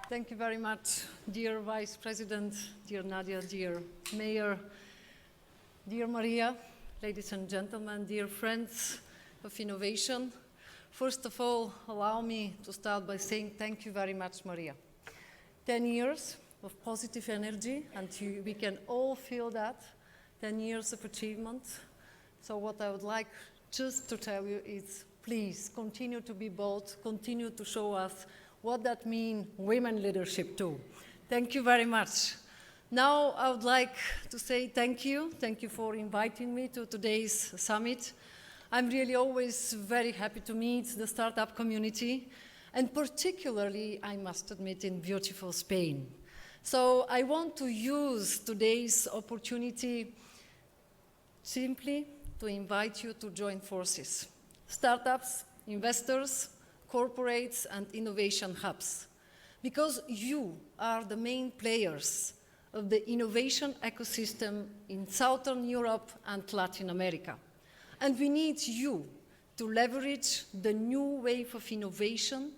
Thank you very much, dear Vice President, dear Nadia, dear Mayor, dear Mariya, ladies and gentlemen, dear friends of innovation. First of all, allow me to start by saying thank you very much, Mariya. 10 years of positive energy, and we can all feel that, 10 years of achievement. So what I would like just to tell you is, please continue to be bold, continue to show us what that means, women leadership too. Thank you very much. Now I would like to say thank you. Thank you for inviting me to today's summit. I'm really always very happy to meet the startup community, and particularly, I must admit, in beautiful Spain. So I want to use today's opportunity simply to invite you to join forces. Startups, investors, corporates, and innovation hubs, because you are the main players of the innovation ecosystem in Southern Europe and Latin America. And we need you to leverage the new wave of innovation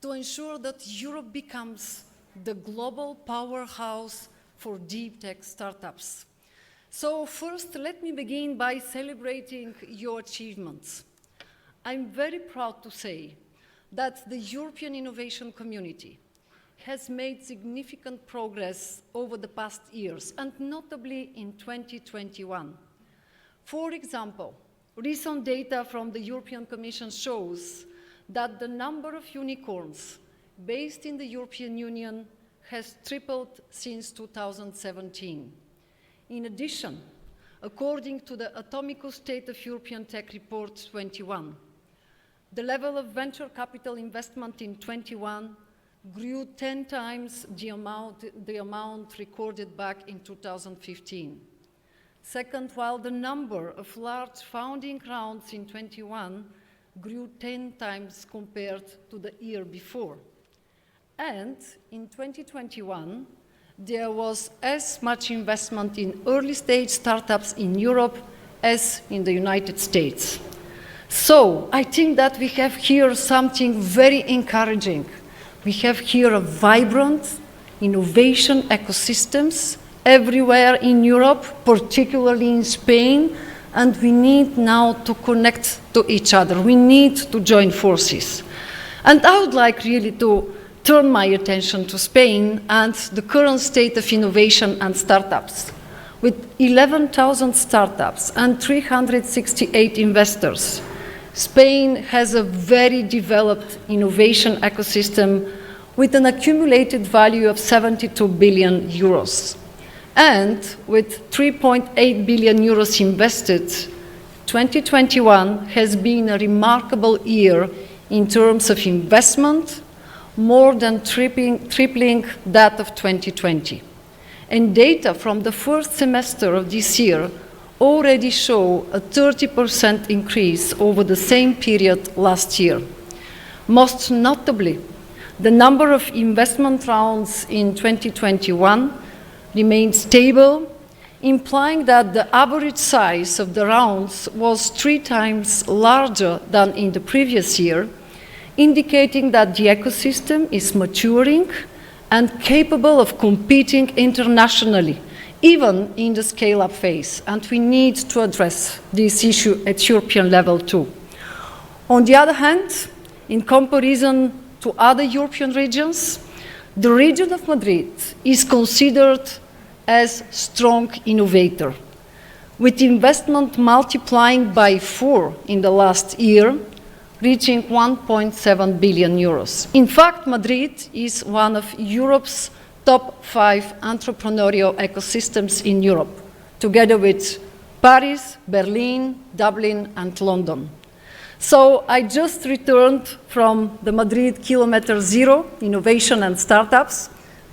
to ensure that Europe becomes the global powerhouse for deep tech startups. So first, let me begin by celebrating your achievements. I'm very proud to say that the European innovation community has made significant progress over the past years, and notably in 2021. For example, recent data from the European Commission shows that the number of unicorns based in the European Union has tripled since 2017. In addition, according to the Atomico State of European Tech Report 21, the level of venture capital investment in 21 grew 10 times the amount recorded back in 2015. Second, while the number of large founding rounds in 21 grew 10 times compared to the year before. And in 2021, there was as much investment in early stage startups in Europe as in the United States. So I think that we have here something very encouraging. We have here a vibrant innovation ecosystems everywhere in Europe, particularly in Spain, and we need now to connect to each other. We need to join forces. And I would like really to turn my attention to Spain and the current state of innovation and startups. With 11,000 startups and 368 investors, Spain has a very developed innovation ecosystem with an accumulated value of 72 billion euros. And with 3.8 billion euros invested, 2021 has been a remarkable year in terms of investment, more than tripling that of 2020. And data from the first semester of this year already show a 30% increase over the same period last year. Most notably, the number of investment rounds in 2021 remained stable, implying that the average size of the rounds was 3 times larger than in the previous year, indicating that the ecosystem is maturing and capable of competing internationally, even in the scale-up phase, and we need to address this issue at European level too. On the other hand, in comparison to other European regions, the region of Madrid is considered as strong innovator, with investment multiplying by 4 in the last year, reaching 1.7 billion euros. In fact, Madrid is one of Europe's top 5 entrepreneurial ecosystems in Europe, together with Paris, Berlin, Dublin, and London. So I just returned from the Madrid Kilometer Zero Innovation and Startups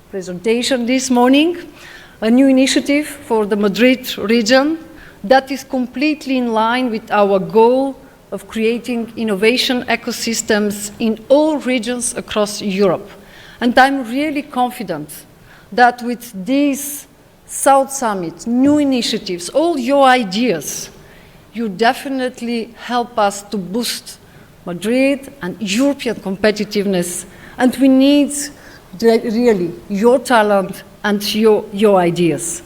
presentation this morning, a new initiative for the Madrid region that is completely in line with our goal of creating innovation ecosystems in all regions across Europe. And I'm really confident that with these South Summit, new initiatives, all your ideas, you definitely help us to boost Madrid and European competitiveness. And we need really your talent and your ideas.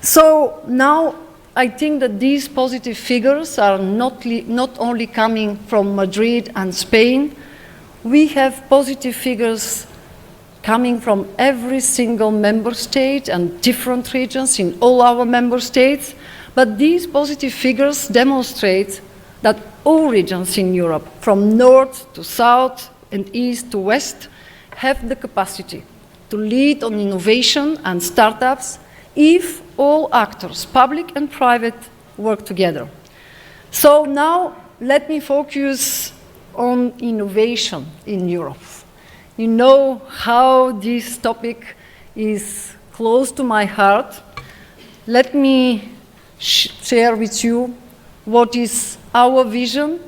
So now I think that these positive figures are not only coming from Madrid and Spain. We have positive figures coming from every single member state and different regions in all our member states. But these positive figures demonstrate that all regions in Europe, from north to south and east to west, have the capacity to lead on innovation and startups if all actors, public and private, work together. So now let me focus on innovation in Europe. You know how this topic is close to my heart. Let me share with you what is our vision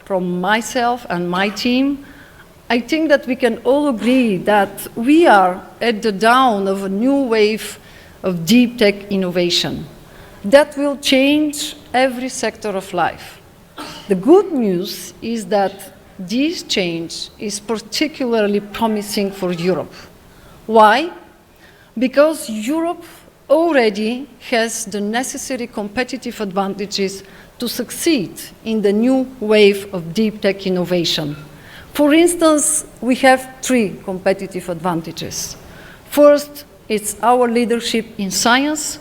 from myself and my team. I think that we can all agree that we are at the dawn of a new wave of deep tech innovation that will change every sector of life. The good news is that this change is particularly promising for Europe. Why? Because Europe already has the necessary competitive advantages to succeed in the new wave of deep tech innovation. For instance, we have 3 competitive advantages. First, it's our leadership in science,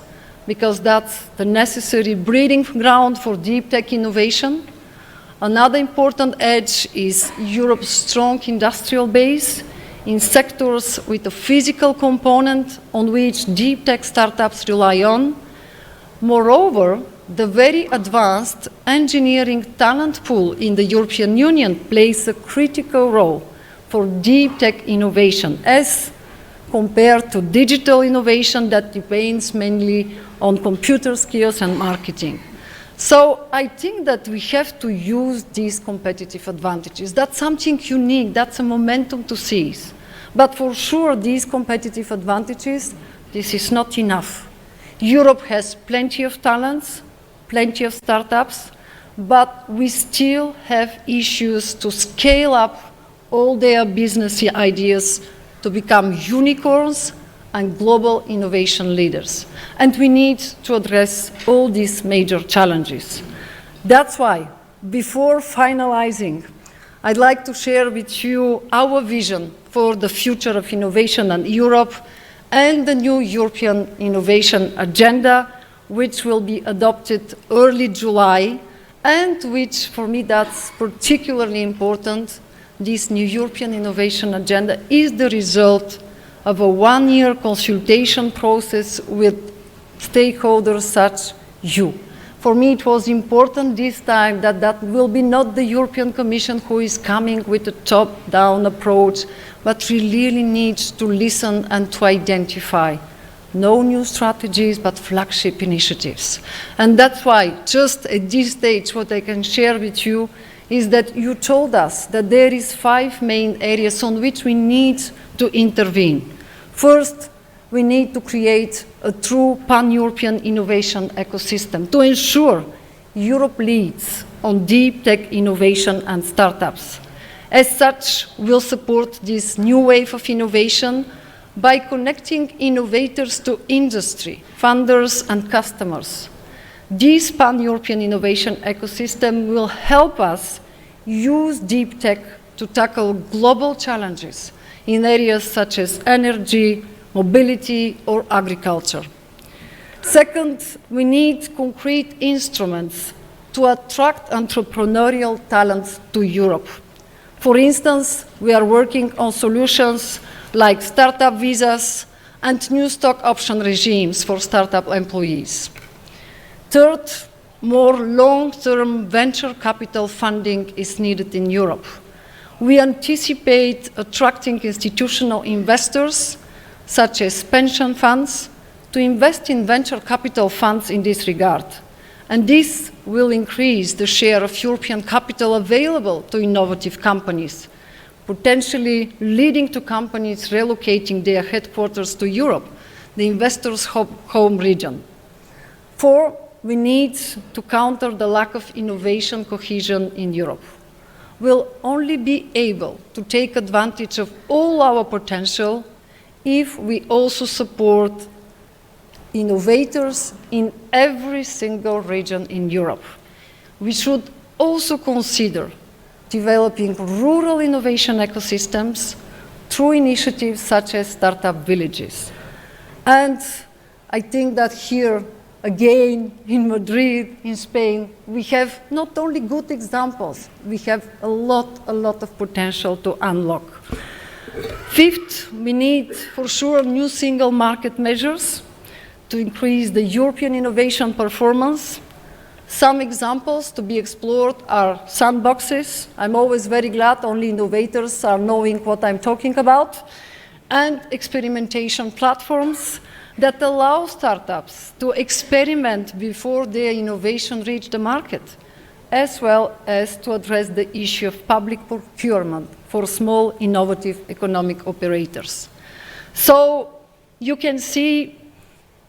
because that's the necessary breeding ground for deep tech innovation. Another important edge is Europe's strong industrial base in sectors with a physical component on which deep tech startups rely on. Moreover, the very advanced engineering talent pool in the European Union plays a critical role for deep tech innovation as compared to digital innovation that depends mainly on computer skills and marketing. So I think that we have to use these competitive advantages. That's something unique, that's a momentum to seize. But for sure, these competitive advantages, this is not enough. Europe has plenty of talents, plenty of startups, but we still have issues to scale up all their business ideas to become unicorns and global innovation leaders. And we need to address all these major challenges. That's why, before finalizing, I'd like to share with you our vision for the future of innovation in Europe and the new European Innovation Agenda, which will be adopted early July, and which, for me, that's particularly important. This new European Innovation Agenda is the result of a one-year consultation process with stakeholders such as you. For me, it was important this time that that will be not the European Commission who is coming with a top-down approach, but really needs to listen and to identify no new strategies, but flagship initiatives. And that's why, just at this stage, what I can share with you is that you told us that there is 5 main areas on which we need to intervene. First, we need to create a true pan-European innovation ecosystem to ensure Europe leads on deep tech innovation and startups. As such, we'll support this new wave of innovation by connecting innovators to industry, funders, and customers. This pan-European innovation ecosystem will help us use deep tech to tackle global challenges in areas such as energy, mobility, or agriculture. Second, we need concrete instruments to attract entrepreneurial talent to Europe. For instance, we are working on solutions like startup visas and new stock option regimes for startup employees. Third, more long-term venture capital funding is needed in Europe. We anticipate attracting institutional investors, such as pension funds, to invest in venture capital funds in this regard. And this will increase the share of European capital available to innovative companies, potentially leading to companies relocating their headquarters to Europe. the investors' home region. 4, we need to counter the lack of innovation cohesion in Europe. We'll only be able to take advantage of all our potential if we also support innovators in every single region in Europe. We should also consider developing rural innovation ecosystems through initiatives such as startup villages. And I think that here, again, in Madrid, in Spain, we have not only good examples, we have a lot of potential to unlock. 5th, we need, for sure, new single market measures to increase the European innovation performance. Some examples to be explored are sandboxes. I'm always very glad only innovators are knowing what I'm talking about. And experimentation platforms that allow startups to experiment before their innovation reach the market, as well as to address the issue of public procurement for small, innovative economic operators. So you can see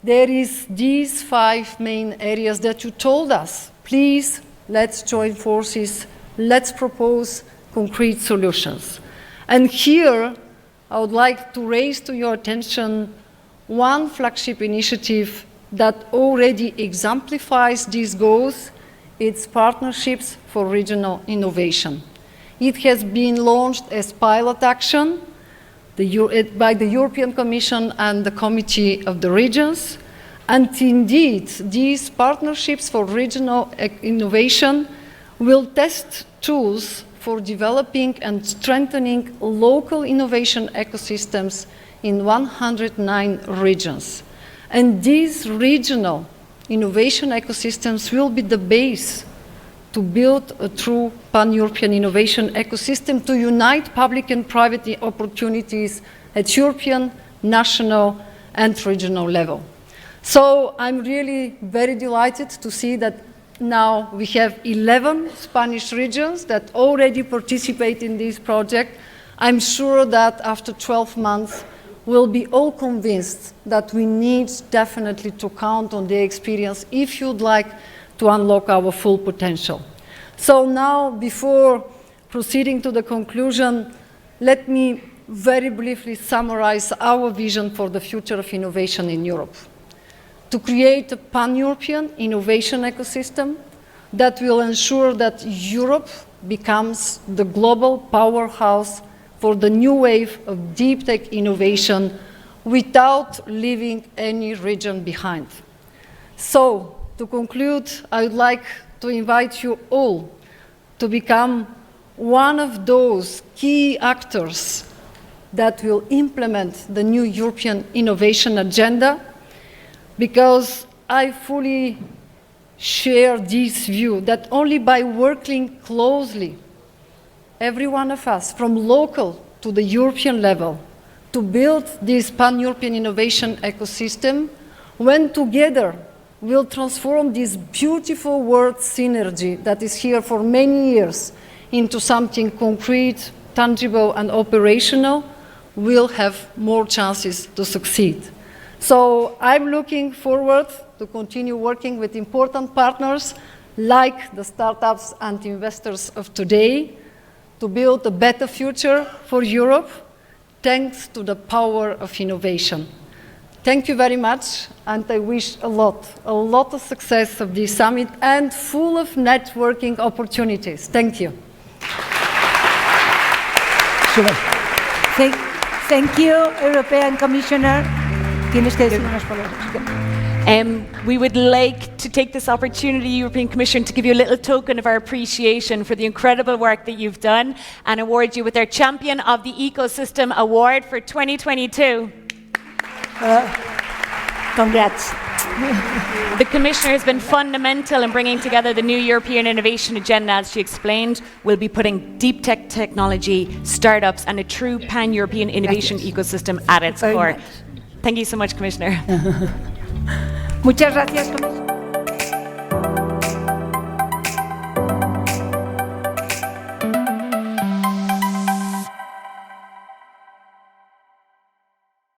there is these 5 main areas that you told us. Please, let's join forces, let's propose concrete solutions. And here, I would like to raise to your attention one flagship initiative that already exemplifies these goals. It's Partnerships for Regional Innovation. It has been launched as pilot action by the European Commission and the Committee of the Regions. And indeed, these partnerships for regional innovation will test tools for developing and strengthening local innovation ecosystems in 109 regions. And these regional innovation ecosystems will be the base to build a true pan-European innovation ecosystem to unite public and private opportunities at European, national, and regional level. So I'm really very delighted to see that now we have 11 Spanish regions that already participate in this project. I'm sure that after 12 months, we'll be all convinced that we need definitely to count on their experience if you'd like to unlock our full potential. So now, before proceeding to the conclusion, let me very briefly summarize our vision for the future of innovation in Europe. To create a pan-European innovation ecosystem that will ensure that Europe becomes the global powerhouse for the new wave of deep tech innovation without leaving any region behind. So, to conclude, I would like to invite you all to become one of those key actors that will implement the new European innovation agenda, because I fully share this view that only by working closely, every one of us, from local to the European level, to build this pan-European innovation ecosystem, when together we'll transform this beautiful word synergy that is here for many years into something concrete, tangible, and operational, we'll have more chances to succeed. So I'm looking forward to continue working with important partners like the startups and investors of today to build a better future for Europe, thanks to the power of innovation. Thank you very much, and I wish a lot of success of this summit and full of networking opportunities. Thank you. Thank you, European Commissioner. Tienes que decir unas palabras. We would like to take this opportunity, European Commission, to give you a little token of our appreciation for the incredible work that you've done and award you with our Champion of the Ecosystem Award for 2022. Congrats. The Commissioner has been fundamental in bringing together the new European innovation agenda, as she explained. We'll be putting deep tech technology, startups, and a true pan-European innovation ecosystem at its core. Thank you so much, Commissioner. Muchas gracias, Commissioner.